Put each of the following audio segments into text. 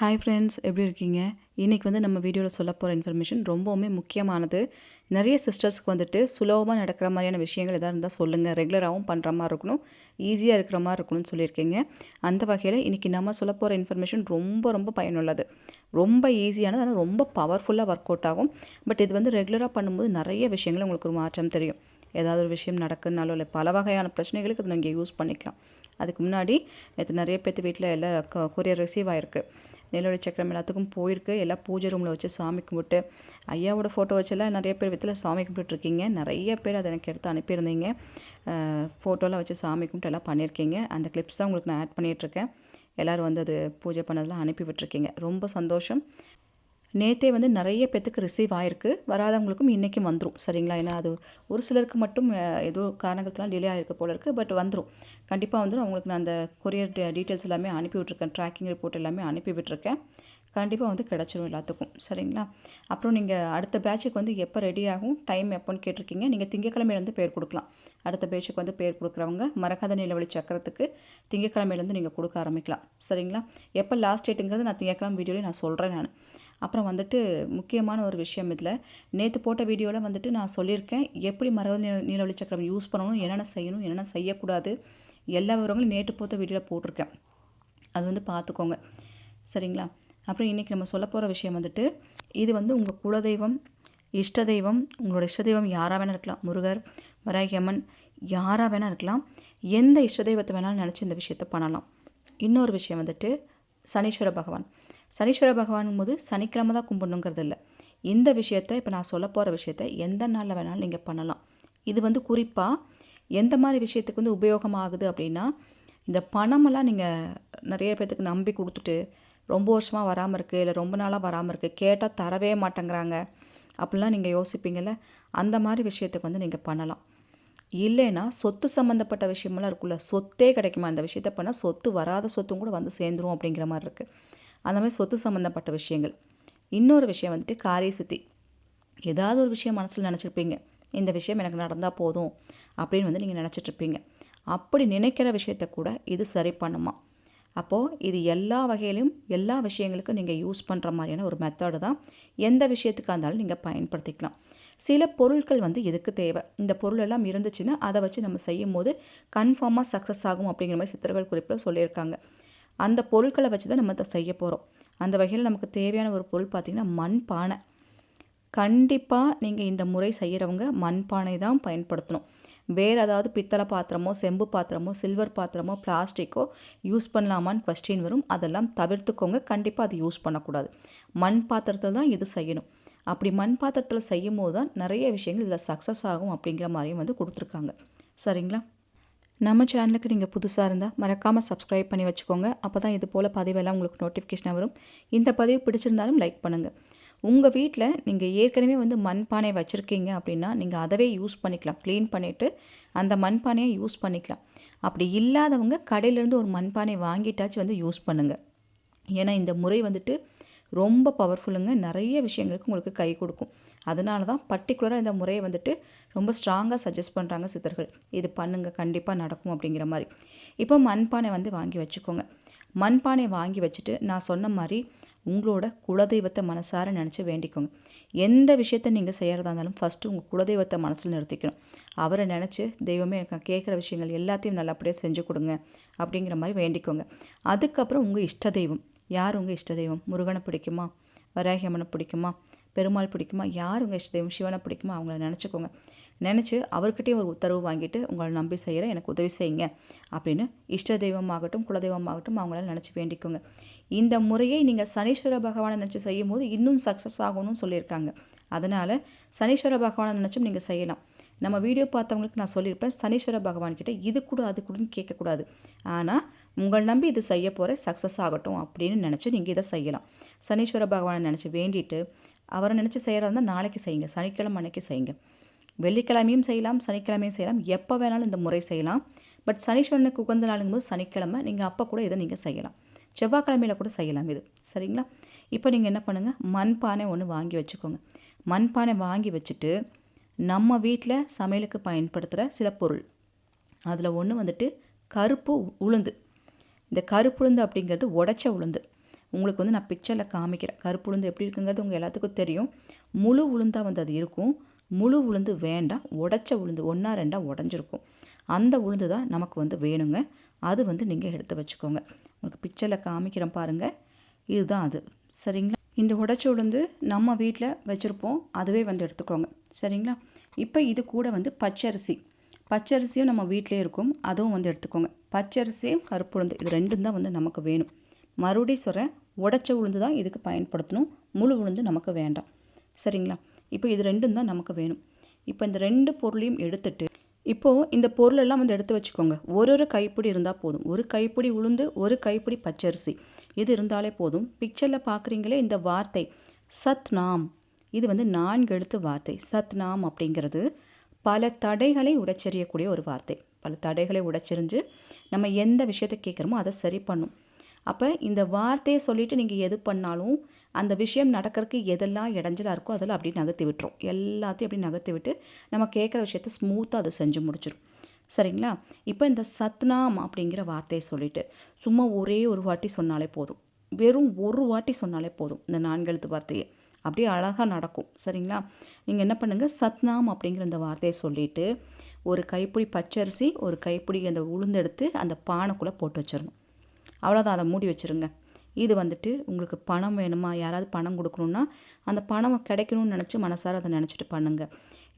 Hi friends, எப்படி இருக்கீங்க? இன்றைக்கி வந்து நம்ம வீடியோவில் சொல்ல போகிற இன்ஃபர்மேஷன் ரொம்பவுமே முக்கியமானது. நிறைய சிஸ்டர்ஸ்க்கு வந்துட்டு சுலபமாக நடக்கிற மாதிரியான விஷயங்கள் எதாவது இருந்தால் சொல்லுங்கள். ரெகுலராகவும் பண்ணுற மாதிரி இருக்கணும், ஈஸியாக இருக்கிற மாதிரி இருக்கணும்னு சொல்லியிருக்கீங்க. அந்த வகையில் இன்றைக்கி நம்ம சொல்ல போகிற இன்ஃபர்மேஷன் ரொம்ப ரொம்ப பயனுள்ளது. ரொம்ப ஈஸியானது, ஆனால் ரொம்ப பவர்ஃபுல்லாக ஒர்க் அவுட் ஆகும். பட் இது வந்து ரெகுலராக பண்ணும்போது நிறைய விஷயங்கள் உங்களுக்கு ஒரு மாற்றம் தெரியும். ஏதாவது ஒரு விஷயம் நடக்குதுனாலோ இல்லை பல வகையான பிரச்சனைகளுக்கு இதை நீங்கள் யூஸ் பண்ணிக்கலாம். அதுக்கு முன்னாடி நேற்று நிறைய பேர்த்து வீட்டில் எல்லாம் கொரியர் ரிசீவ் ஆகிருக்கு. நிலவொளி சக்கரம் எல்லாத்துக்கும் போயிருக்கு. எல்லாம் பூஜை ரூமில் வச்சு சாமி கும்பிட்டு ஐயாவோட ஃபோட்டோ வச்செல்லாம் நிறைய பேர் வீட்டில் சாமி கும்பிட்டுருக்கீங்க. நிறைய பேர் அதை எனக்கு எடுத்து அனுப்பியிருந்தீங்க. ஃபோட்டோலாம் வச்சு சாமி கும்பிட்டு எல்லாம் பண்ணியிருக்கீங்க. அந்த கிளிப்ஸ் தான் உங்களுக்கு நான் ஆட் பண்ணிகிட்ருக்கேன். எல்லோரும் வந்து அது பூஜை பண்ணதெல்லாம் அனுப்பி விட்டுருக்கீங்க. ரொம்ப சந்தோஷம். நேற்றே வந்து நிறைய பேத்துக்கு ரிசீவ் ஆகிருக்கு. வராதவங்களுக்கும் இன்றைக்கும் வந்துடும், சரிங்களா? ஏன்னா அது ஒரு சிலருக்கு மட்டும் ஏதோ காரணங்கள்லாம் டிலே ஆகிருக்கு போல இருக்குது. பட் வந்துடும், கண்டிப்பாக வந்துடும். அவங்களுக்கு நான் அந்த கொரியர் டீட்டெயில்ஸ் எல்லாமே அனுப்பி விட்ருக்கேன். ட்ராக்கிங் ரிப்போர்ட் எல்லாமே அனுப்பி விட்டுருக்கேன். கண்டிப்பாக வந்து கிடச்சிரும் எல்லாத்துக்கும், சரிங்களா? அப்புறம் நீங்கள் அடுத்த பேட்சுக்கு வந்து எப்போ ரெடி ஆகும், டைம் எப்போன்னு கேட்டிருக்கீங்க. நீங்கள் திங்கக்கிழமையிலேருந்து பேர் கொடுக்கலாம். அடுத்த பேட்சுக்கு வந்து பேர் கொடுக்குறவங்க மரகத நிலவொளி சக்கரத்துக்கு திங்கக்கிழமையிலேருந்து நீங்கள் கொடுக்க ஆரம்பிக்கலாம், சரிங்களா? எப்போ லாஸ்ட் டேட்டுங்கிறது நான் திங்கக்கிழமை வீடியோவில் நான் சொல்கிறேன் நான். அப்புறம் வந்துட்டு முக்கியமான ஒரு விஷயம் இதில், நேற்று போட்ட வீடியோவில் வந்துட்டு நான் சொல்லியிருக்கேன் எப்படி மரகத நீலவழி சக்கரம் யூஸ் பண்ணணும், என்னென்ன செய்யணும், என்னென்ன செய்யக்கூடாது, எல்லா விவரங்களும் நேற்று போட்ட வீடியோவில் போட்டிருக்கேன். அது வந்து பார்த்துக்கோங்க, சரிங்களா? அப்புறம் இன்றைக்கி நம்ம சொல்ல போகிற விஷயம் வந்துட்டு, இது வந்து உங்கள் குலதெய்வம், இஷ்ட தெய்வம், உங்களோட இஷ்ட தெய்வம் யாராக வேணால் இருக்கலாம். முருகர், வராகியம்மன், யாராக வேணால் இருக்கலாம். எந்த இஷ்ட தெய்வத்தை வேணாலும் நினச்சி இந்த விஷயத்தை பண்ணலாம். இன்னொரு விஷயம் வந்துட்டு சனீஸ்வர பகவான். சனீஸ்வர பகவான் போது சனிக்கிழமை தான் கும்பிடணுங்கிறது இல்லை. இந்த விஷயத்தை இப்போ நான் சொல்ல போகிற விஷயத்தை எந்த நாளில் வேணாலும் நீங்கள் பண்ணலாம். இது வந்து குறிப்பாக எந்த மாதிரி விஷயத்துக்கு வந்து உபயோகமாகுது அப்படின்னா, இந்த பணமெல்லாம் நீங்கள் நிறைய பேர்த்துக்கு நம்பி கொடுத்துட்டு ரொம்ப வருஷமாக வராமல் இருக்குது, இல்லை ரொம்ப நாளாக வராமல் இருக்குது, கேட்டால் தரவே மாட்டேங்கிறாங்க அப்படிலாம் நீங்கள் யோசிப்பீங்கள்ல, அந்த மாதிரி விஷயத்துக்கு வந்து நீங்கள் பண்ணலாம். இல்லைன்னா சொத்து சம்மந்தப்பட்ட விஷயமெல்லாம் இருக்குல்ல, சொத்தே கிடைக்குமா இந்த விஷயத்த பண்ணால், சொத்து வராத சொத்தும் கூட வந்து சேர்ந்துரும் அப்படிங்கிற மாதிரி இருக்குது. அந்த மாதிரி சொத்து சம்மந்தப்பட்ட விஷயங்கள். இன்னொரு விஷயம் வந்துட்டு காரிய சித்தி. ஏதாவது ஒரு விஷயம் மனசில் நினச்சிருப்பீங்க, இந்த விஷயம் எனக்கு நடந்தால் போதும் அப்படின்னு வந்து நீங்கள் நினச்சிட்ருப்பீங்க. அப்படி நினைக்கிற விஷயத்த கூட இது சரி பண்ணுமா. அப்போது இது எல்லா வகையிலையும் எல்லா விஷயங்களுக்கும் நீங்கள் யூஸ் பண்ணுற மாதிரியான ஒரு மெத்தடு தான். எந்த விஷயத்துக்காக இருந்தாலும் நீங்கள் பயன்படுத்திக்கலாம். சில பொருட்கள் வந்து எதுக்கு தேவை, இந்த பொருள் எல்லாம் இருந்துச்சுன்னா அதை வச்சு நம்ம செய்யும் போது கன்ஃபார்மாக சக்ஸஸ் ஆகும் அப்படிங்கிற மாதிரி சித்தர்கள் குறிப்பில் சொல்லியிருக்காங்க. அந்த பொருட்களை வச்சு தான் நம்ம அதை செய்ய போகிறோம். அந்த வகையில் நமக்கு தேவையான ஒரு பொருள் பார்த்திங்கன்னா மண் பானை. கண்டிப்பாக நீங்கள் இந்த முறை செய்கிறவங்க மண் பானை தான் பயன்படுத்தணும். வேறு ஏதாவது பித்தளை பாத்திரமோ, செம்பு பாத்திரமோ, சில்வர் பாத்திரமோ, பிளாஸ்டிக்கோ யூஸ் பண்ணலாமான்னு கொஸ்டின் வரும். அதெல்லாம் தவிர்த்துக்கோங்க. கண்டிப்பாக அது யூஸ் பண்ணக்கூடாது. மண் பாத்திரத்தில் தான் இது செய்யணும். அப்படி மண் பாத்திரத்தில் செய்யும் போது தான் நிறைய விஷயங்கள் இதில் சக்ஸஸ் ஆகும் அப்படிங்கிற மாதிரியும் வந்து கொடுத்துருக்காங்க, சரிங்களா? நம்ம சேனலுக்கு நீங்கள் புதுசாக இருந்தால் மறக்காமல் சப்ஸ்கிரைப் பண்ணி வச்சுக்கோங்க. அப்போ தான் இது போல் பதிவெல்லாம் உங்களுக்கு நோட்டிஃபிகேஷனாக வரும். இந்த பதிவு பிடிச்சிருந்தாலும் லைக் பண்ணுங்கள். உங்கள் வீட்டில் நீங்கள் ஏற்கனவே வந்து மண்பானை வச்சுருக்கீங்க அப்படின்னா நீங்கள் அதவே யூஸ் பண்ணிக்கலாம். க்ளீன் பண்ணிவிட்டு அந்த மண்பானையை யூஸ் பண்ணிக்கலாம். அப்படி இல்லாதவங்க கடையிலேருந்து ஒரு மண்பானை வாங்கிட்டாச்சும் வந்து யூஸ் பண்ணுங்கள். ஏன்னா இந்த முறை வந்துட்டு ரொம்ப பவர்ஃபுல்லுங்க. நிறைய விஷயங்களுக்கு உங்களுக்கு கை கொடுக்கும். அதனால தான் பர்டிகுலராக இந்த முறையை வந்துட்டு ரொம்ப ஸ்ட்ராங்காக சஜஸ்ட் பண்ணுறாங்க சித்தர்கள். இது பண்ணுங்கள், கண்டிப்பாக நடக்கும் அப்படிங்கிற மாதிரி. இப்போ மண்பானை வந்து வாங்கி வச்சுக்கோங்க. மண்பானை வாங்கி வச்சுட்டு நான் சொன்ன மாதிரி உங்களோட குலதெய்வத்தை மனசார நினச்சி வேண்டிக்கோங்க. எந்த விஷயத்த நீங்கள் செய்கிறதா இருந்தாலும் ஃபஸ்ட்டு உங்கள் குலதெய்வத்தை மனசில் நிறுத்திக்கணும். அவரை நினச்சி, தெய்வமே எனக்கு நான் கேட்குற விஷயங்கள் எல்லாத்தையும் நல்லபடியாக செஞ்சு கொடுங்க அப்படிங்கிற மாதிரி வேண்டிக்கோங்க. அதுக்கப்புறம் உங்கள் இஷ்ட தெய்வம். யார் உங்கள் இஷ்ட தெய்வம்? முருகனை பிடிக்குமா, வராகியம்மனை பிடிக்குமா, பெருமாள் பிடிக்குமா, யார் உங்கள் இஷ்ட தெய்வம், சிவனை பிடிக்குமா, அவங்கள நினச்சிக்கோங்க. நினச்சி அவர்கிட்டயே ஒரு உத்தரவு வாங்கிட்டு உங்களை நம்பி செய்கிற எனக்கு உதவி செய்யுங்க அப்படின்னு இஷ்ட தெய்வமாகட்டும் குலதெய்வமாகட்டும் அவங்கள நினச்சி வேண்டிக்கோங்க. இந்த முறையை நீங்கள் சனீஸ்வர பகவானை நினச்சி செய்யும் போது இன்னும் சக்ஸஸ் ஆகணும்னு சொல்லியிருக்காங்க. அதனால் சனீஸ்வர பகவானை நினச்சும் நீங்கள் செய்யலாம். நம்ம வீடியோ பார்த்தவங்களுக்கு நான் சொல்லியிருப்பேன், சனீஸ்வர பகவான்கிட்ட இது கூட அது கூடன்னு கேட்கக்கூடாது. ஆனால் உங்கள் நம்பி இது செய்ய போகிற சக்ஸஸ் ஆகட்டும் அப்படின்னு நினச்சி நீங்கள் இதை செய்யலாம். சனீஸ்வர பகவானை நினச்சி வேண்டிட்டு அவரை நினச்சி செய்கிறதா இருந்தால் நாளைக்கு செய்யுங்க, சனிக்கிழமை அன்னைக்கு செய்யுங்க. வெள்ளிக்கிழமையும் செய்யலாம், சனிக்கிழமையும் செய்யலாம், எப்போ வேணாலும் இந்த முறை செய்யலாம். பட் சனீஸ்வரனுக்கு உகந்த நாளுங்கும்போது சனிக்கிழமை நீங்கள் அப்போ கூட இதை நீங்கள் செய்யலாம். செவ்வாய்க்கிழமையில் கூட செய்யலாம் இது, சரிங்களா? இப்போ நீங்கள் என்ன பண்ணுங்கள், மண்பானை ஒன்று வாங்கி வச்சுக்கோங்க. மண்பானை வாங்கி வச்சுட்டு நம்ம வீட்டில் சமையலுக்கு பயன்படுத்துகிற சில பொருள், அதில் ஒன்று வந்துட்டு கருப்பு உளுந்து. இந்த கருப்பு உளுந்து அப்படிங்கிறது உடைச்ச உளுந்து. உங்களுக்கு வந்து நான் பிக்சரில் காமிக்கிறேன். கருப்பு உளுந்து எப்படி இருக்குங்கிறது உங்கள் எல்லாத்துக்கும் தெரியும். முழு உளுந்தாக வந்து அது இருக்கும். முழு உளுந்து வேண்டாம், உடைச்ச உளுந்து 1 2 உடஞ்சிருக்கும். அந்த உளுந்து தான் நமக்கு வந்து வேணுங்க. அது வந்து நீங்கள் எடுத்து வச்சுக்கோங்க. உங்களுக்கு பிக்சரில் காமிக்கிறேன் பாருங்கள். இதுதான் அது. சரிங்களா? இந்த உடைச்ச உளுந்து நம்ம வீட்டில் வச்சுருப்போம். அதுவே வந்து எடுத்துக்கோங்க. சரிங்களா? இப்போ இது கூட வந்து பச்சரிசியும் நம்ம வீட்டிலே இருக்கும். அதுவும் வந்து எடுத்துக்கோங்க. பச்சரிசியும் கருப்பு உளுந்து இது 2ம் தான் வந்து நமக்கு வேணும். மறுபடியும் சொல்கிறேன், உடைச்ச உளுந்து தான் இதுக்கு பயன்படுத்தணும். முழு உளுந்து நமக்கு வேண்டாம். சரிங்களா? இப்போ இது 2ம் தான் நமக்கு வேணும். இப்போ இந்த 2 பொருளையும் எடுத்துட்டு இப்போது இந்த பொருளெல்லாம் வந்து எடுத்து வச்சுக்கோங்க. ஒரு கைப்பிடி இருந்தால் போதும். ஒரு கைப்பிடி உளுந்து, ஒரு கைப்பிடி பச்சரிசி இது இருந்தாலே போதும். பிக்சரில் பார்க்குறீங்களே இந்த வார்த்தை சத்நாம், இது வந்து 4 எழுத்து வார்த்தை. சத்நாம் அப்படிங்கிறது பல தடைகளை உடைச்செறியக்கூடிய ஒரு வார்த்தை. பல தடைகளை உடைச்செறிஞ்சு நம்ம எந்த விஷயத்தை கேட்குறோமோ அதை சரி பண்ணும். அப்போ இந்த வார்த்தையை சொல்லிவிட்டு நீங்கள் எது பண்ணாலும் அந்த விஷயம் நடக்கிறதுக்கு எதெல்லாம் இடைஞ்சலாக இருக்கோ அதெல்லாம் அப்படியே நகர்த்தி விட்டுரும். எல்லாத்தையும் அப்படி நகர்த்தி விட்டு நம்ம கேட்குற விஷயத்த ஸ்மூத்தாக அதை செஞ்சு முடிச்சிடும். சரிங்களா? இப்போ இந்த சத்நாம் அப்படிங்கிற வார்த்தையை சொல்லிவிட்டு சும்மா ஒரே ஒரு வாட்டி சொன்னாலே போதும். வெறும் ஒரு வாட்டி சொன்னாலே போதும். இந்த 4 எழுத்து வார்த்தையை அப்படியே அழகாக நடக்கும். சரிங்களா? நீங்கள் என்ன பண்ணுங்கள், சத்நாம் அப்படிங்கிற இந்த வார்த்தையை சொல்லிவிட்டு ஒரு கைப்பிடி பச்சரிசி, ஒரு கைப்பிடி அந்த உளுந்தெடுத்து அந்த பானைக்குள்ளே போட்டு வச்சிடணும். அவ்வளோதான், அதை மூடி வச்சுருங்க. இது வந்துட்டு உங்களுக்கு பணம் வேணுமா, யாராவது பணம் கொடுக்கணுன்னா அந்த பணம் கிடைக்கணும்னு நினச்சி மனசார அதை நினச்சிட்டு பண்ணுங்கள்.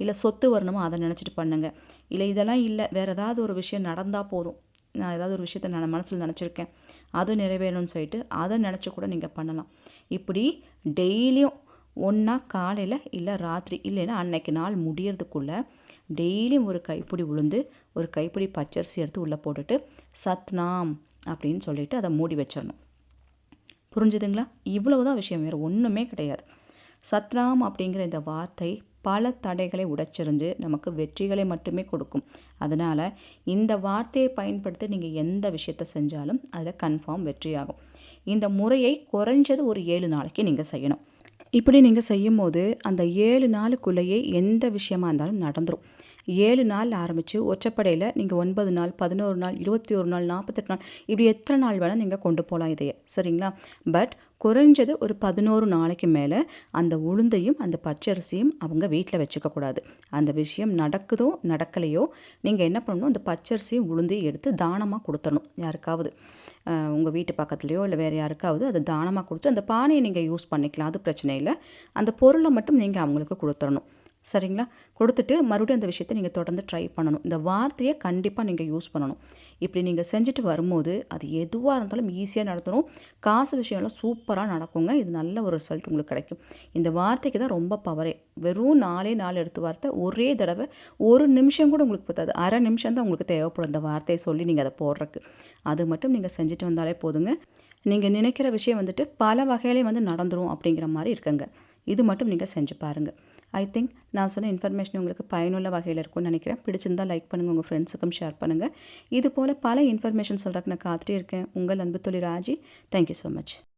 இல்லை சொத்து வரணுமா அதை நினச்சிட்டு பண்ணுங்கள். இல்லை இதெல்லாம் இல்லை, வேறு ஏதாவது ஒரு விஷயம் நடந்தால் போதும், நான் ஏதாவது ஒரு விஷயத்தை நான் மனசில் நினச்சிருக்கேன் அது நிறைவேறணும்னு சொல்லிட்டு அதை நினச்சி கூட நீங்கள் பண்ணலாம். இப்படி டெய்லியும் ஒன்றா காலையில் இல்லை ராத்திரி இல்லைன்னா அன்னைக்கு நாள் முடியறதுக்குள்ளே டெய்லியும் ஒரு கைப்பிடி உளுந்து, ஒரு கைப்பிடி பச்சரிசி எடுத்து உள்ளே போட்டுட்டு சத்நாம் அப்படின்னு சொல்லிட்டு அதை மூடி வச்சிடணும். புரிஞ்சுதுங்களா? இவ்வளவுதான் விஷயம், வேறு ஒன்றுமே கிடையாது. சத்நாம் அப்படிங்கிற இந்த வார்த்தை பல தடைகளை உடைச்செறிஞ்சு நமக்கு வெற்றிகளை மட்டுமே கொடுக்கும். அதனால் இந்த வார்த்தையை பயன்படுத்தி நீங்கள் எந்த விஷயத்தை செஞ்சாலும் அதில் கன்ஃபார்ம் வெற்றியாகும். இந்த முறையை குறைஞ்சது ஒரு 7 நாளைக்கு நீங்கள் செய்யணும். இப்படி நீங்கள் செய்யும் போது அந்த 7 நாளுக்குள்ளேயே எந்த விஷயமா இருந்தாலும் நடந்துடும். 7 நாள் ஆரம்பித்து ஒற்றைப்படையில் நீங்கள் 9 நாள், 11 நாள், 21 நாள், 48 நாள் இப்படி எத்தனை நாள் வேணால் நீங்கள் கொண்டு போகலாம் இதையே. சரிங்களா? பட் குறைஞ்சது ஒரு 11 நாளைக்கு மேலே அந்த உளுந்தையும் அந்த பச்சரிசியும் அவங்க வீட்டில் வச்சுக்கக்கூடாது. அந்த விஷயம் நடக்குதோ நடக்கலையோ நீங்கள் என்ன பண்ணணும், அந்த பச்சரிசியும் உளுந்தையும் எடுத்து தானமாக கொடுத்துடணும். யாருக்காவது உங்கள் வீட்டு பக்கத்துலேயோ இல்லை வேறு யாருக்காவது அதை தானமாக கொடுத்து அந்த பானையை நீங்கள் யூஸ் பண்ணிக்கலாம், அது பிரச்சனை இல்லை. அந்த பொருளை மட்டும் நீங்கள் அவங்களுக்கு கொடுத்துடணும். சரிங்களா? கொடுத்துட்டு மறுபடியும் அந்த விஷயத்தை நீங்கள் தொடர்ந்து ட்ரை பண்ணணும். இந்த வார்த்தையை கண்டிப்பாக நீங்கள் யூஸ் பண்ணணும். இப்படி நீங்கள் செஞ்சுட்டு வரும்போது அது எதுவாக இருந்தாலும் ஈஸியாக நடத்தணும். காசு விஷயம்லாம் சூப்பராக நடக்குங்க. இது நல்ல ஒரு ரிசல்ட் உங்களுக்கு கிடைக்கும். இந்த வார்த்தைக்கு தான் ரொம்ப பவரே. வெறும் 4 எடுத்து வார்த்தை ஒரே தடவை 1 நிமிஷம் கூட உங்களுக்கு பத்தாது. அரை நிமிஷம் தான் உங்களுக்கு தேவைப்படும் இந்த வார்த்தையை சொல்லி நீங்கள் அதை போடுறக்கு. அது மட்டும் நீங்கள் செஞ்சுட்டு வந்தாலே போதுங்க. நீங்கள் நினைக்கிற விஷயம் வந்துட்டு பல வகையிலே வந்து நடந்துடும் அப்படிங்கிற மாதிரி இருக்குங்க. இது மட்டும் நீங்கள் செஞ்சு பாருங்கள். ஐ திங்க் நான் சொன்ன இன்ஃபர்மேஷன் உங்களுக்கு பயனுள்ள வகையில் இருக்கும்னு நினைக்கிறேன். பிடிச்சிருந்தால் லைக் பண்ணுங்கள், உங்கள் ஃப்ரெண்ட்ஸுக்கும் ஷேர் பண்ணுங்கள். இது போல் பல இன்ஃபர்மேஷன் சொல்கிறதுக்கு நான் காத்துட்டே இருக்கேன். உங்கள் அன்பு தோழி ராஜி. Thank you so much.